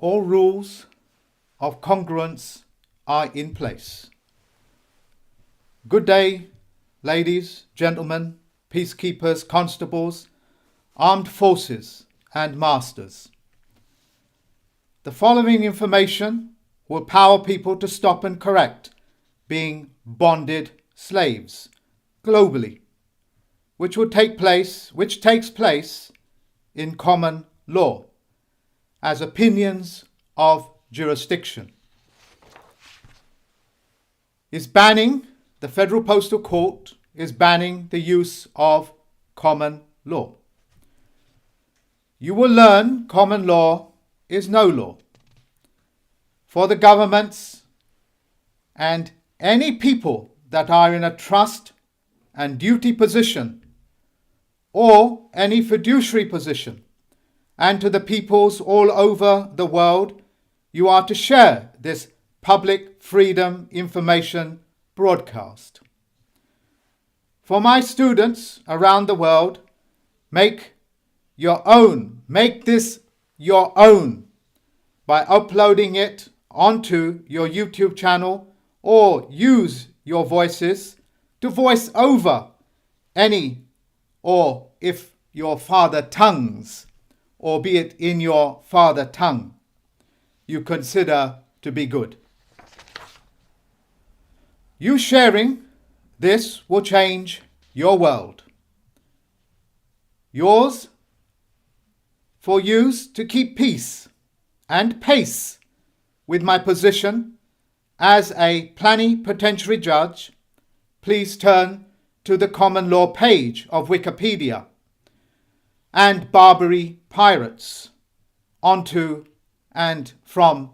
all rules of congruence are in place. Good day, ladies, gentlemen, peacekeepers, constables, armed forces, and masters. The following information will power people to stop and correct being bonded slaves globally, which takes place in common law as opinions of jurisdiction. The Federal Postal Court is banning the use of common law. You will learn common law is no law for the governments and any people that are in a trust and duty position or any fiduciary position, and to the peoples all over the world, you are to share this public freedom information broadcast. For my students around the world, make this your own by uploading it onto your YouTube channel, or use your voices to voice over any, or if your father tongues, or be it in your father tongue, you consider to be good. You sharing this will change your world. Yours for use to keep peace and pace with my position as a plenipotentiary judge. Please turn to the common law page of Wikipedia and Barbary Pirates onto and from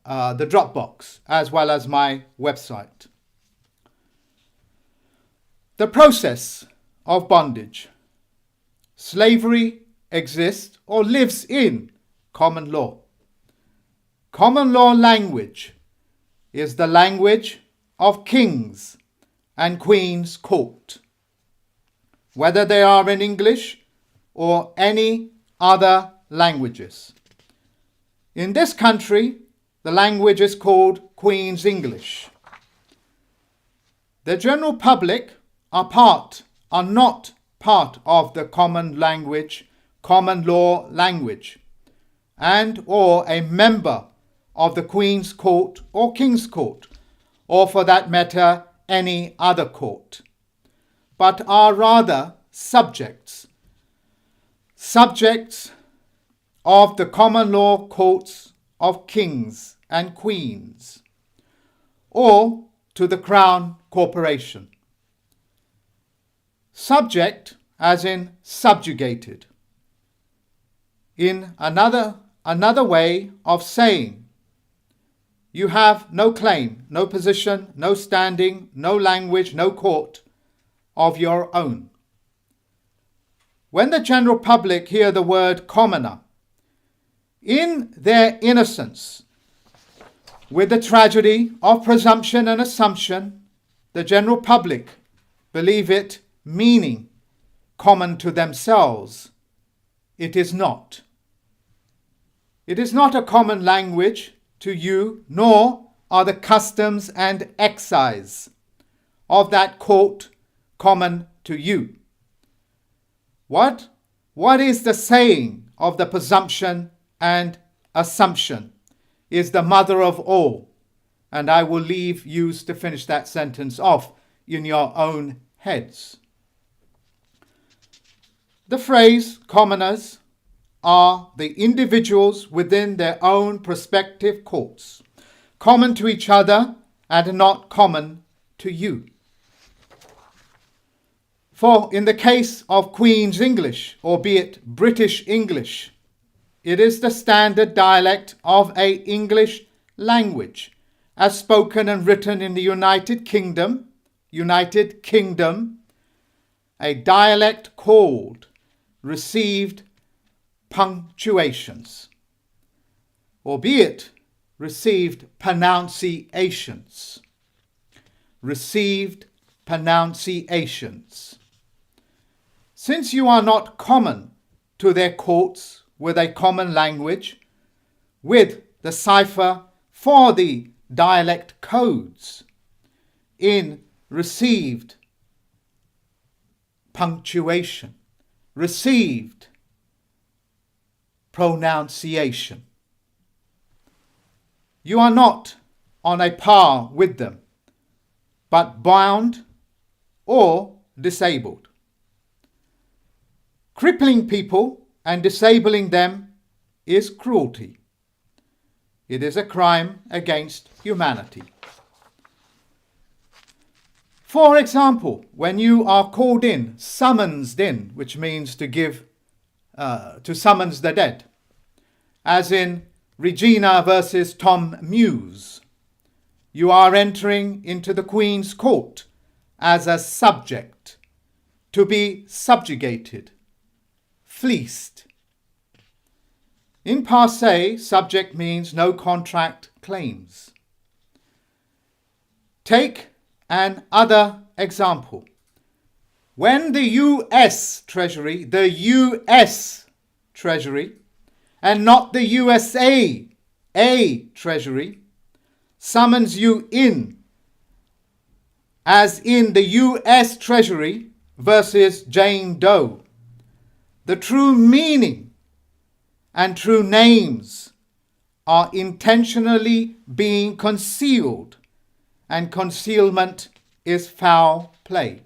the Dropbox, as well as my website. The process of bondage. Slavery exists or lives in common law. Common law language is the language of kings and queens' court, whether they are in English or any other languages. In this country, the language is called Queen's English. The general public are not part of the common law language, and or a member of the Queen's Court or King's Court, or for that matter, any other court, but are rather subjects of the common law courts of kings and queens, or to the Crown Corporation. Subject as in subjugated. In another way of saying, you have no claim, no position, no standing, no language, no court of your own. When the general public hear the word commoner, in their innocence, with the tragedy of presumption and assumption, the general public believe it meaning common to themselves. It is not. It is not a common language to you, nor are the customs and excise of that court common to you. What is the saying of the presumption and assumption is the mother of all, and I will leave you to finish that sentence off in your own heads. The phrase commoners are the individuals within their own prospective courts, common to each other and not common to you. For in the case of Queen's English, albeit British English, it is the standard dialect of a English language, as spoken and written in the United Kingdom, a dialect called received punctuations, albeit received pronunciations. Since you are not common to their courts with a common language, with the cipher for the dialect codes in received punctuation, received pronunciation. You are not on a par with them, but bound or disabled. Crippling people and disabling them is cruelty. It is a crime against humanity. For example, when you are called in, summoned in, which means to summons the dead, as in Regina versus Tom Muse, you are entering into the Queen's court as a subject, to be subjugated, fleeced. In passe, subject means no contract claims. Take an other example. When the US Treasury, and not the USA, Treasury, summons you in, as in the US Treasury versus Jane Doe, the true meaning and true names are intentionally being concealed, and concealment is foul play.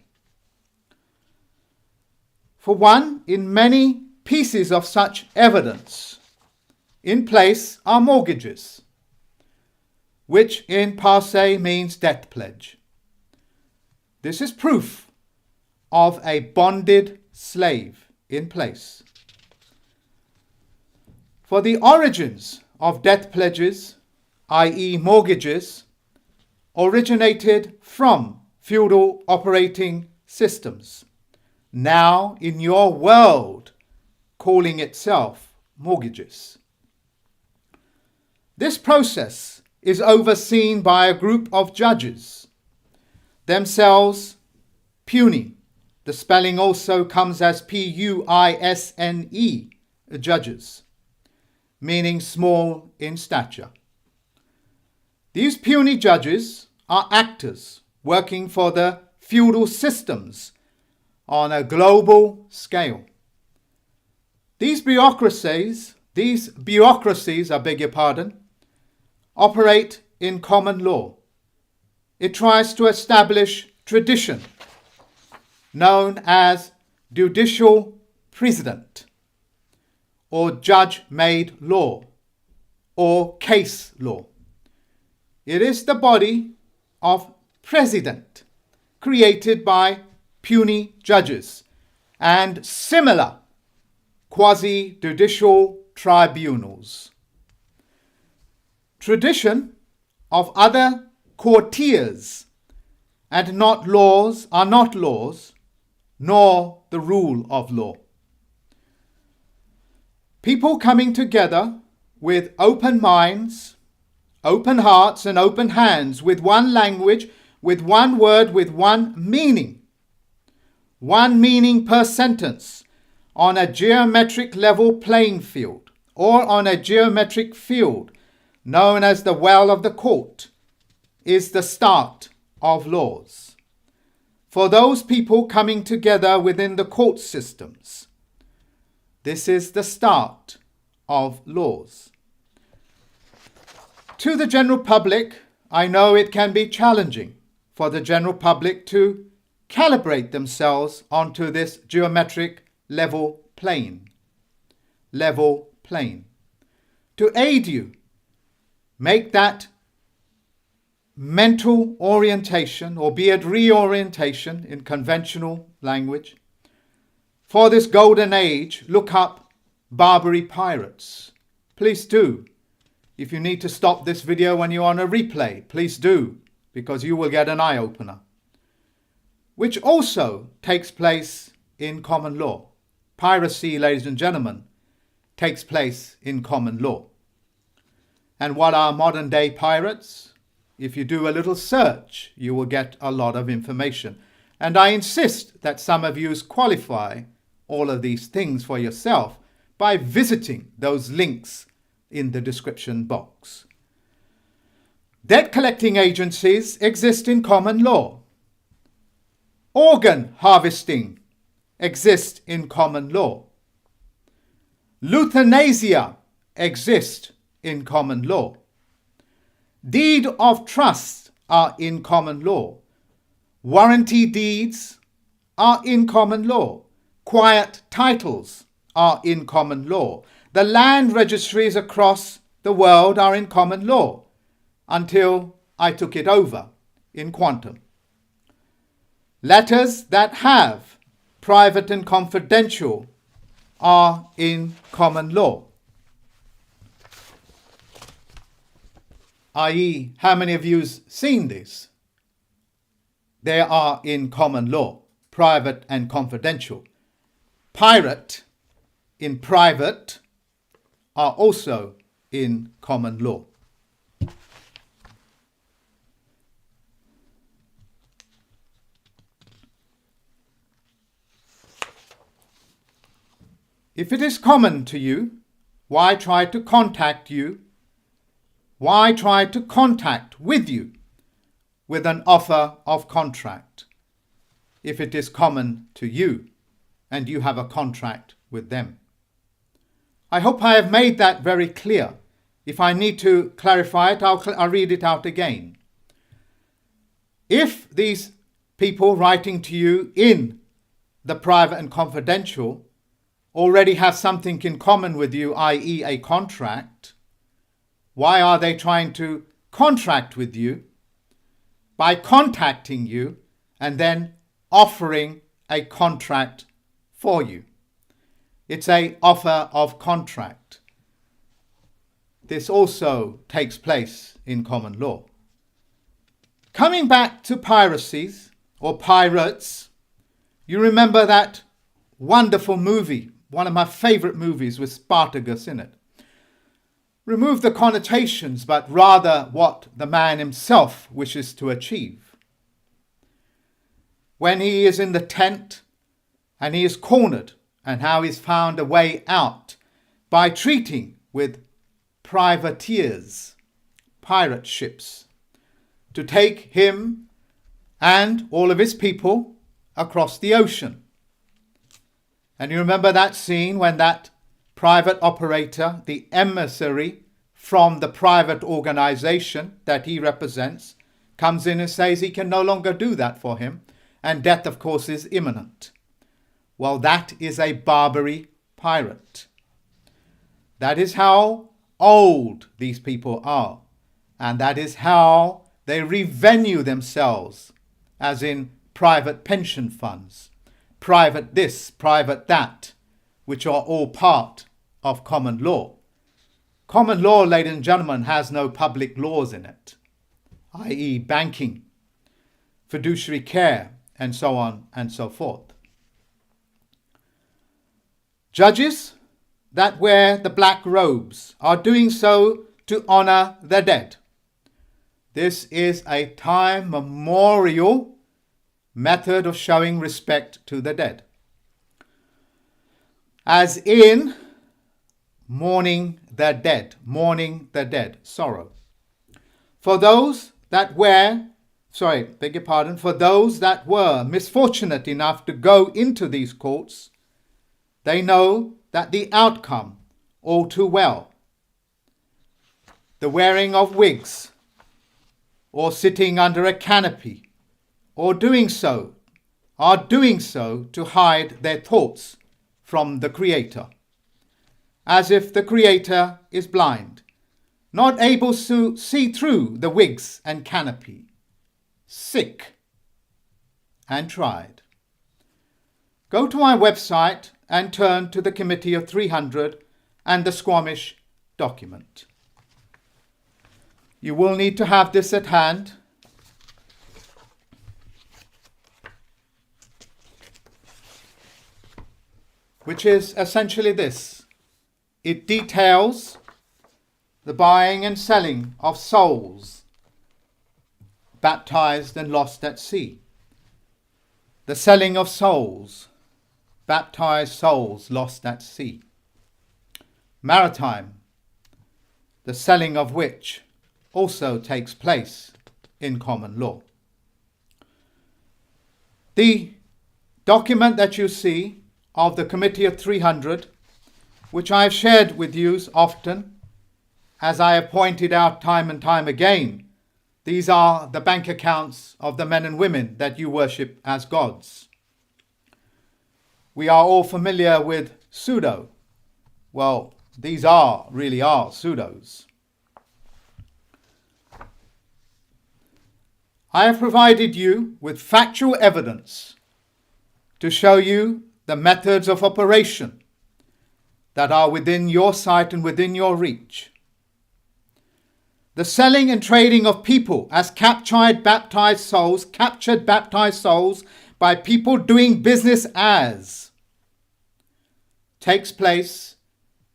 For one, in many pieces of such evidence in place are mortgages, which in passe means debt pledge. This is proof of a bonded slave in place. For the origins of debt pledges, i.e. mortgages, originated from feudal operating systems, now in your world calling itself mortgages. This process is overseen by a group of judges, themselves puny. The spelling also comes as Puisne, judges, meaning small in stature. These puny judges are actors working for the feudal systems on a global scale. These bureaucracies, operate in common law. It tries to establish tradition, known as judicial precedent, or judge-made law, or case law. It is the body of precedent created by puny judges and similar quasi-judicial tribunals. Tradition of other courtiers and not laws are not laws, nor the rule of law. People coming together with open minds, open hearts and open hands, with one language, with one word, with one meaning per sentence, on a geometric level playing field, or on a geometric field known as the well of the court, is the start of laws. For those people coming together within the court systems, this is the start of laws. To the general public, I know it can be challenging for the general public to calibrate themselves onto this geometric level plane. To aid you, make that mental orientation, or be it reorientation in conventional language. For this golden age, look up Barbary pirates. Please do. If you need to stop this video when you're on a replay, please do, because you will get an eye-opener, which also takes place in common law. Piracy, ladies and gentlemen, takes place in common law. And what are modern day pirates? If you do a little search, you will get a lot of information. And I insist that some of you qualify all of these things for yourself by visiting those links in the description box. Debt collecting agencies exist in common law. Organ harvesting exists in common law. Euthanasia exists in common law. Deed of trust are in common law. Warranty deeds are in common law. Quiet titles are in common law. The land registries across the world are in common law until I took it over in quantum. Letters that have private and confidential are in common law. I.e., how many of you've seen this? They are in common law, private and confidential. Pirate in private are also in common law. If it is common to you, why try to contact you? Why try to contact with you with an offer of contract if it is common to you and you have a contract with them? I hope I have made that very clear. If I need to clarify it, I'll read it out again. If these people writing to you in the private and confidential already have something in common with you, i.e. a contract, why are they trying to contract with you by contacting you and then offering a contract for you? It's an offer of contract. This also takes place in common law. Coming back to piracies or pirates, you remember that wonderful movie, one of my favorite movies with Spartacus in it. Remove the connotations, but rather what the man himself wishes to achieve. When he is in the tent and he is cornered, and how he's found a way out by treating with privateers, pirate ships, to take him and all of his people across the ocean. And you remember that scene when that private operator, the emissary from the private organization that he represents, comes in and says he can no longer do that for him, and death, of course, is imminent. Well, that is a Barbary pirate. That is how old these people are, and that is how they revenue themselves, as in private pension funds, private this, private that, which are all part of common law. Common law, ladies and gentlemen, has no public laws in it, i.e. banking, fiduciary care, and so on and so forth. Judges that wear the black robes are doing so to honor the dead. This is a time memorial method of showing respect to the dead. As in mourning the dead, sorrow. For those that were misfortunate enough to go into these courts, they know that the outcome all too well. The wearing of wigs, or sitting under a canopy, or doing so to hide their thoughts from the Creator, as if the Creator is blind, not able to see through the wigs and canopy, sick and tried. Go to my website and turn to the Committee of 300 and the Squamish document. You will need to have this at hand. Which is essentially this. It details the buying and selling of souls baptized and lost at sea. The selling of souls, baptized souls lost at sea. Maritime the selling of which also takes place in common law. The document that you see of the Committee of 300, which I have shared with you often, as I have pointed out time and time again, these are the bank accounts of the men and women that you worship as gods. We are all familiar with pseudo. Well, these really are pseudos. I have provided you with factual evidence to show you the methods of operation that are within your sight and within your reach. The selling and trading of people as captured baptized souls by people doing business as takes place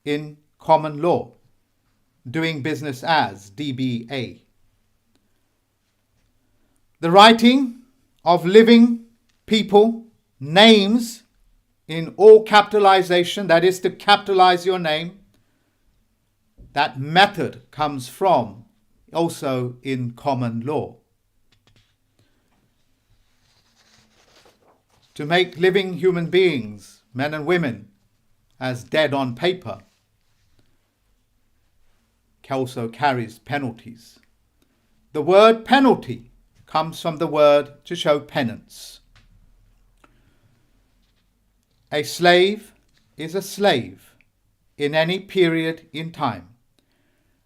in common law. Doing business as, DBA. The writing of living people names in all capitalization, that is to capitalize your name, that method comes from also in common law. To make living human beings, men and women, as dead on paper also carries penalties. The word penalty comes from the word to show penance. A slave is a slave in any period in time,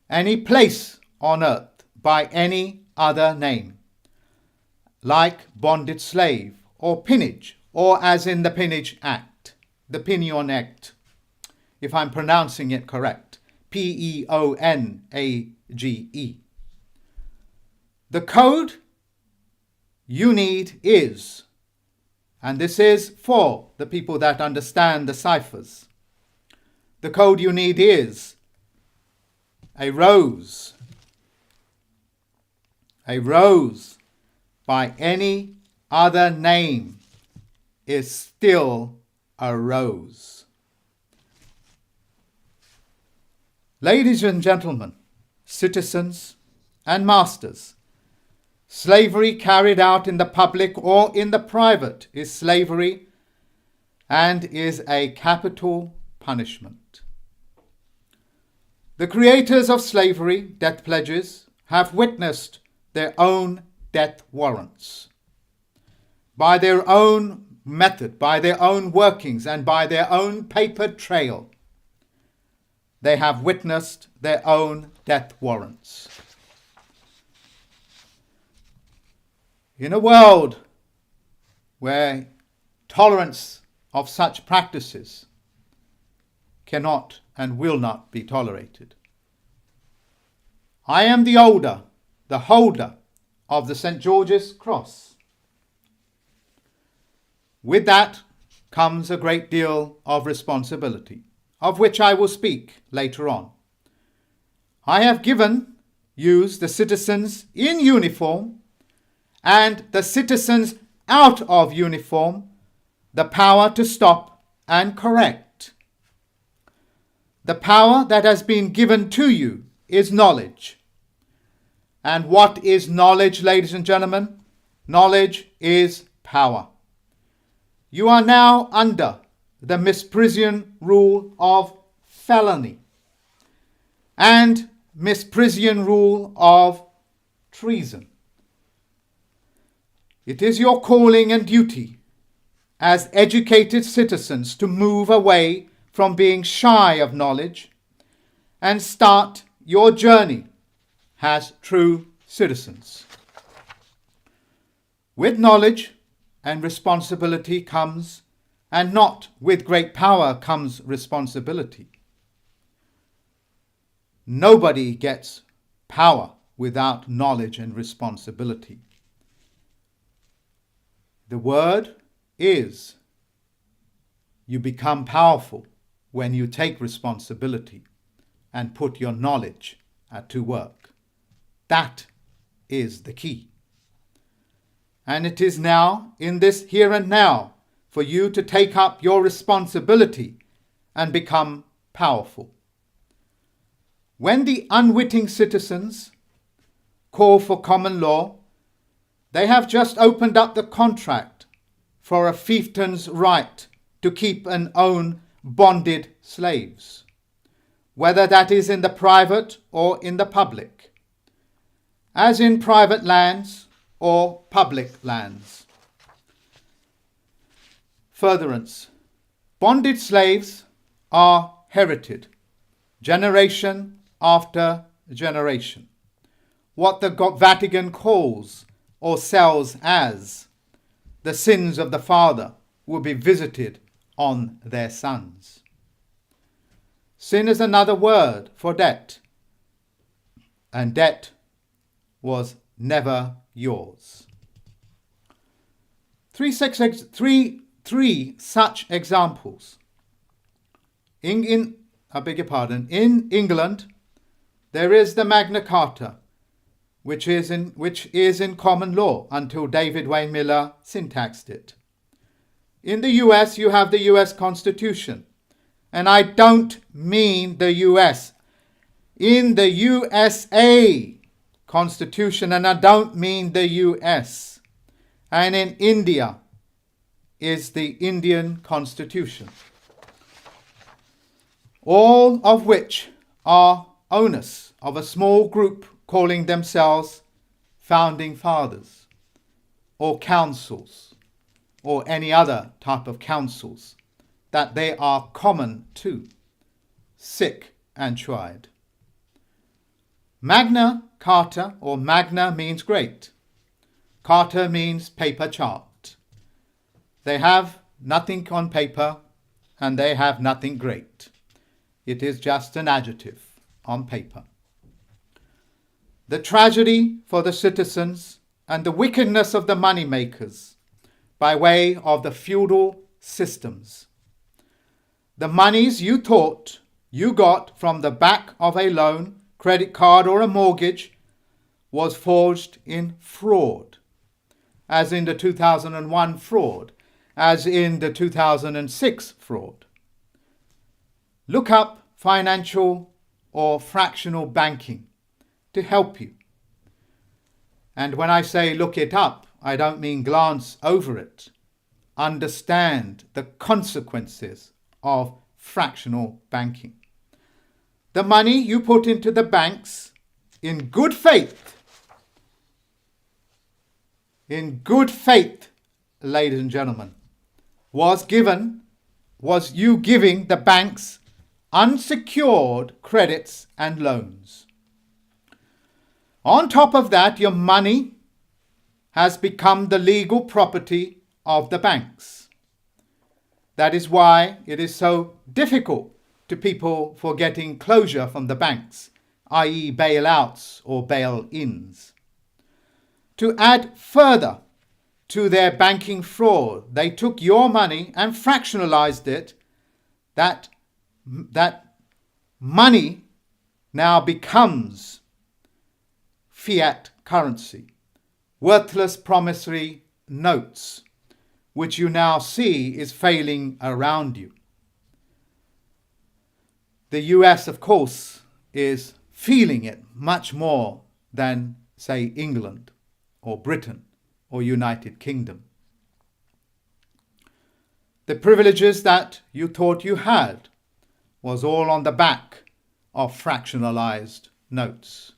any place on earth, by any other name, like bonded slave or peonage, or as in the Peonage Act, the Pinion Act, if I'm pronouncing it correct, Peonage. The code you need is, and this is for the people that understand the ciphers, the code you need is a rose. A rose by any other name is still a rose. Ladies and gentlemen, citizens and masters, slavery carried out in the public or in the private is slavery and is a capital punishment. The creators of slavery, death pledges, have witnessed their own death warrants. By their own method, by their own workings, and by their own paper trail, they have witnessed their own death warrants. In a world where tolerance of such practices cannot and will not be tolerated, I am the holder of the St. George's Cross. With that comes a great deal of responsibility, of which I will speak later on. I have given you, the citizens in uniform and the citizens out of uniform, the power to stop and correct. The power that has been given to you is knowledge. And what is knowledge, ladies and gentlemen? Knowledge is power. You are now under the misprision rule of felony and misprision rule of treason. It is your calling and duty as educated citizens to move away from being shy of knowledge and start your journey as true citizens. With knowledge and responsibility comes, and not with great power comes responsibility. Nobody gets power without knowledge and responsibility. The word is, you become powerful when you take responsibility and put your knowledge to work. That is the key. And it is now, in this here and now, for you to take up your responsibility and become powerful. When the unwitting citizens call for common law, they have just opened up the contract for a fiefdom's right to keep and own bonded slaves, whether that is in the private or in the public, as in private lands or public lands. Furtherance. Bonded slaves are herited, generation after generation. What the Vatican calls or sells as the sins of the father will be visited on their sons. Sin is another word for debt, and debt was never yours. Three such examples. In England, there is the Magna Carta, which is in common law until David Wayne Miller syntaxed it. In the US, you have the US Constitution. And I don't mean the US. In the USA Constitution, and I don't mean the US. And in India is the Indian Constitution. All of which are onus of a small group calling themselves founding fathers or councils or any other type of councils that they are common to, sick and tried. Magna Carta, or Magna means great. Carta means paper chart. They have nothing on paper and they have nothing great. It is just an adjective on paper. The tragedy for the citizens and the wickedness of the money makers by way of the feudal systems. The monies you thought you got from the back of a loan, credit card or a mortgage was forged in fraud, as in the 2001 fraud, as in the 2006 fraud. Look up financial or fractional banking to help you. And when I say look it up, I don't mean glance over it. Understand the consequences of fractional banking. The money you put into the banks in good faith, ladies and gentlemen, was you giving the banks unsecured credits and loans. On top of that, your money has become the legal property of the banks. That is why it is so difficult to people for getting closure from the banks, i.e. bailouts or bail-ins. To add further to their banking fraud, they took your money and fractionalized it. That money now becomes fiat currency, worthless promissory notes, which you now see is failing around you. The US, of course, is feeling it much more than, say, England or Britain or United Kingdom. The privileges that you thought you had was all on the back of fractionalized notes.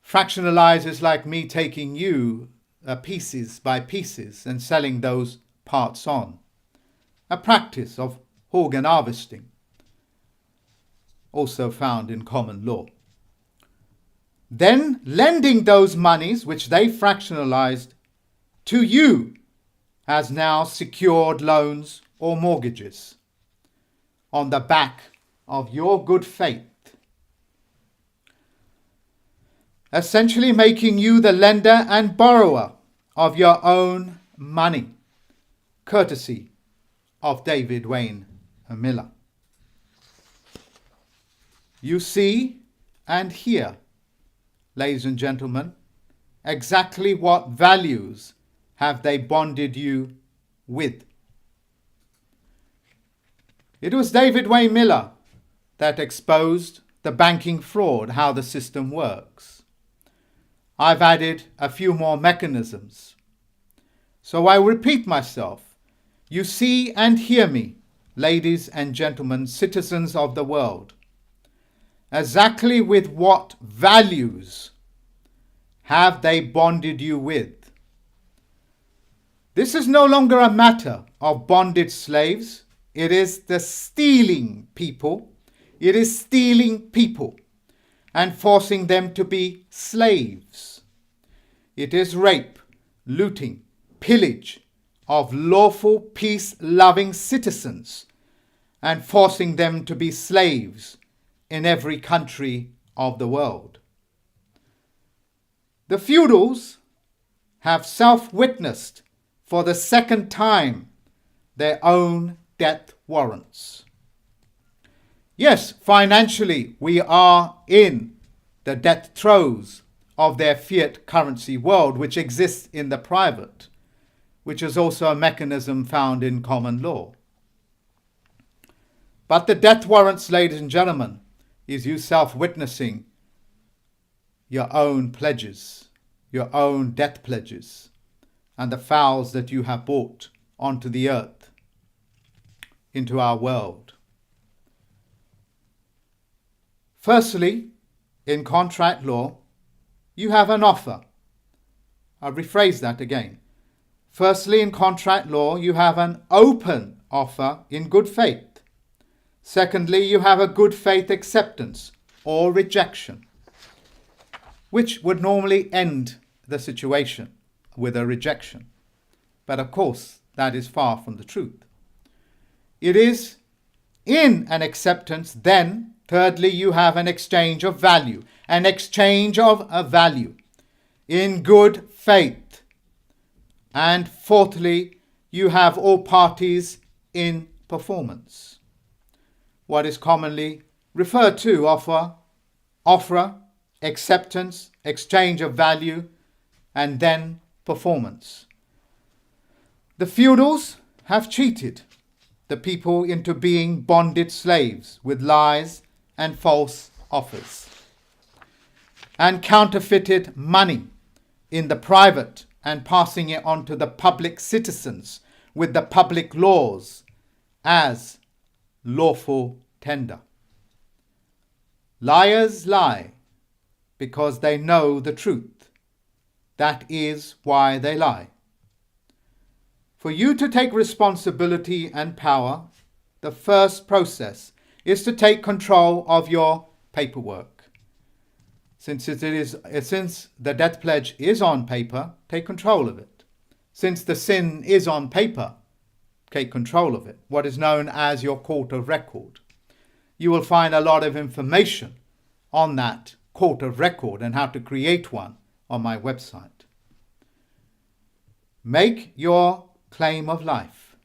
Fractionalize is like me taking you pieces by pieces and selling those parts on. A practice of organ harvesting, also found in common law. Then lending those monies which they fractionalized to you as now secured loans or mortgages on the back of your good faith. Essentially making you the lender and borrower of your own money, courtesy of David Wayne Miller. You see and hear, ladies and gentlemen, exactly what values have they bonded you with. It was David Wayne Miller that exposed the banking fraud, how the system works. I've added a few more mechanisms. So I repeat myself. You see and hear me, ladies and gentlemen, citizens of the world. Exactly with what values have they bonded you with? This is no longer a matter of bonded slaves. It is the stealing people. It is stealing people and forcing them to be slaves. It is rape, looting, pillage of lawful, peace-loving citizens and forcing them to be slaves in every country of the world. The feudals have self-witnessed for the second time their own death warrants. Yes, financially, we are in the death throes of their fiat currency world, which exists in the private, which is also a mechanism found in common law. But the death warrants, ladies and gentlemen, is you self-witnessing your own pledges, your own death pledges, and the fouls that you have brought onto the earth, into our world. Firstly, in contract law, you have an offer. I'll rephrase that again. Firstly, in contract law, you have an open offer in good faith. Secondly, you have a good faith acceptance or rejection, which would normally end the situation with a rejection. But of course, that is far from the truth. It is in an acceptance, then, thirdly, you have an exchange of value, an exchange of a value in good faith. And fourthly, you have all parties in performance. What is commonly referred to offer, acceptance, exchange of value, and then performance. The feudals have cheated the people into being bonded slaves with lies and false offers, and counterfeited money in the private and passing it on to the public citizens with the public laws as lawful tender. Liars lie because they know the truth. That is why they lie. For you to take responsibility and power, the first process is to take control of your paperwork. Since the death pledge is on paper, take control of it. Since the sin is on paper, take control of it. What is known as your court of record. You will find a lot of information on that court of record and how to create one on my website. Make your claim of life.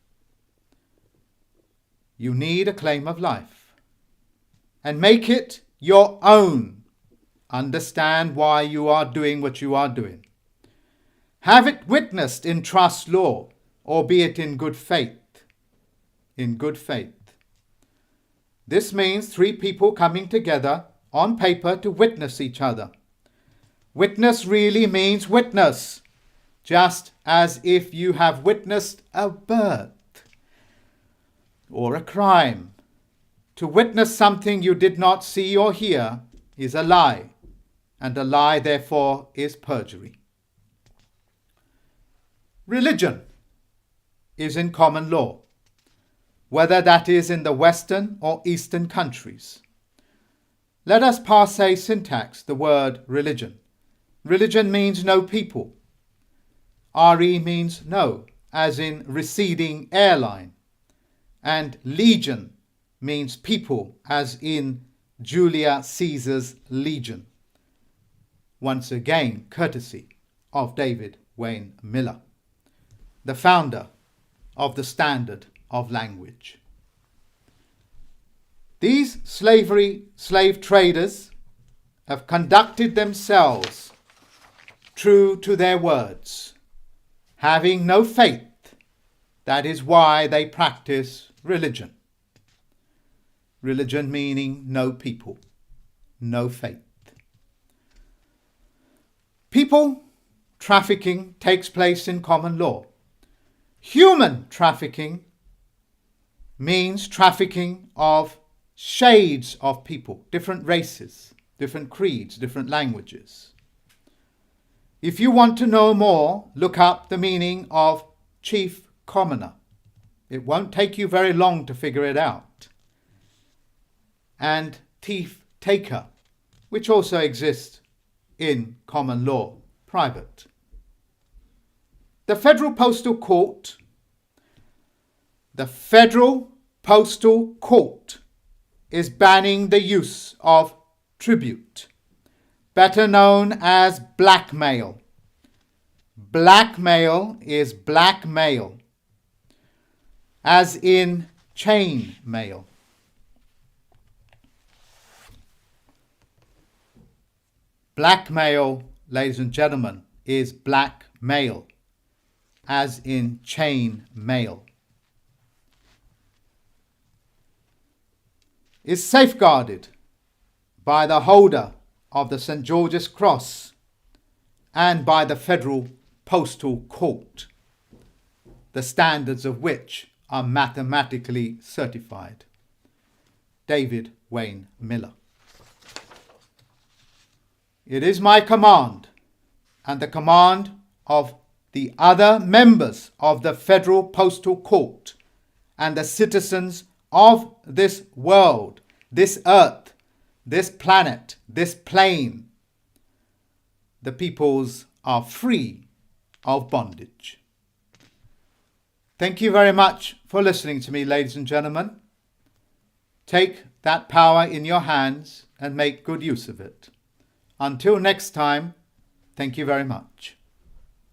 You need a claim of life. And make it your own. Understand why you are doing what you are doing. Have it witnessed in trust law, albeit in good faith. In good faith. This means 3 people coming together on paper to witness each other. Witness really means witness, just as if you have witnessed a birth or a crime. To witness something you did not see or hear is a lie, and a lie, therefore, is perjury. Religion is in common law, whether that is in the Western or Eastern countries. Let us passe syntax the word religion. Religion means no people. RE means no, as in receding airline. And legion means people, as in Julius Caesar's legion. Once again, courtesy of David Wayne Miller, the founder of the Standard of Language. These slave traders have conducted themselves true to their words, having no faith. That is why they practice religion. Religion meaning no people. no faith. People trafficking takes place in common law. Human trafficking means trafficking of shades of people, different races, different creeds, different languages. If you want to know more, look up the meaning of chief commoner. It won't take you very long to figure it out. And thief taker, which also exists in common law, private. The Federal Postal Court is banning the use of tribute, better known as blackmail. Blackmail is blackmail, as in chain mail. Blackmail, ladies and gentlemen, is blackmail, as in chain mail. Is safeguarded by the holder of the St. George's Cross and by the Federal Postal Court, the standards of which are mathematically certified. David Wayne Miller. It is my command and the command of the other members of the Federal Postal Court and the citizens of this world, this earth, this planet, this plane. The peoples are free of bondage. Thank you very much for listening to me, ladies and gentlemen. Take that power in your hands and make good use of it. Until next time, thank you very much.